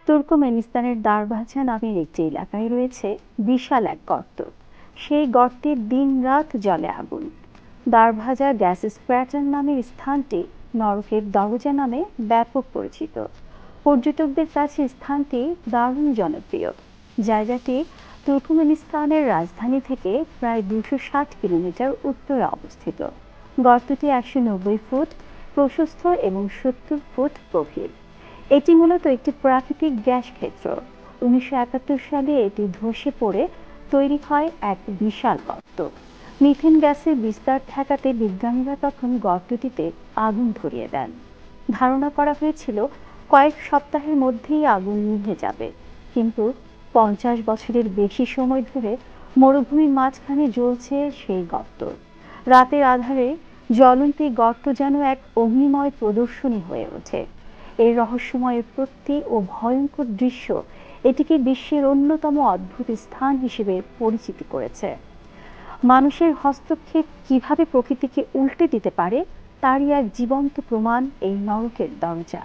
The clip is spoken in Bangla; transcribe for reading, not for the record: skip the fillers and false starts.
তুর্কমেনিস্তানের দারভাজা নামের একটি এলাকায় রয়েছে বিশাল এক গর্ত। সেই গর্তে দিন-রাত জ্বলে আগুন। দারভাজা গ্যাস স্ক্র্যাটার নামের স্থানটি নরকের দরজা নামে ব্যাপক পরিচিত। পর্যটকদের কাছে স্থানটি দারুণ জনপ্রিয়। জায়গাটি তুর্কমেনিস্তানের রাজধানী থেকে প্রায় 260 কিলোমিটার উত্তরে অবস্থিত। গর্তটি 190 ফুট প্রশস্ত এবং 70 ফুট গভীর। এটি মূলত একটি প্রাকৃতিক গ্যাস ক্ষেত্র। 1971 সালে এটি ধসে পড়ে তৈরি হয় এক বিশাল গর্ত। মিথেন গ্যাসের বিস্তার ঠেকাতে বিজ্ঞানীরা তখন গর্তটিতে আগুন ধরিয়ে দেন। ধারণা করা হয়েছিল কয়েক সপ্তাহের মধ্যেই আগুন নিভে যাবে, কিন্তু 50 বছরের বেশি সময় ধরে মরুভূমির মাঝখানে জ্বলছে সেই গর্ত। রাতের আধারে জ্বলন্ত এই গর্ত যেন এক অগ্নিময় প্রদর্শনী হয়ে ওঠে। এই রহস্যময় উৎপত্তি ও ভয়ঙ্কর দৃশ্য এটিকে বিশ্বের অন্যতম অদ্ভুত স্থান হিসেবে পরিচিতি করেছে। মানুষের হস্তক্ষেপ কিভাবে প্রকৃতিকে উল্টে দিতে পারে তারই এক জীবন্ত প্রমাণ এই নরকের দরজা।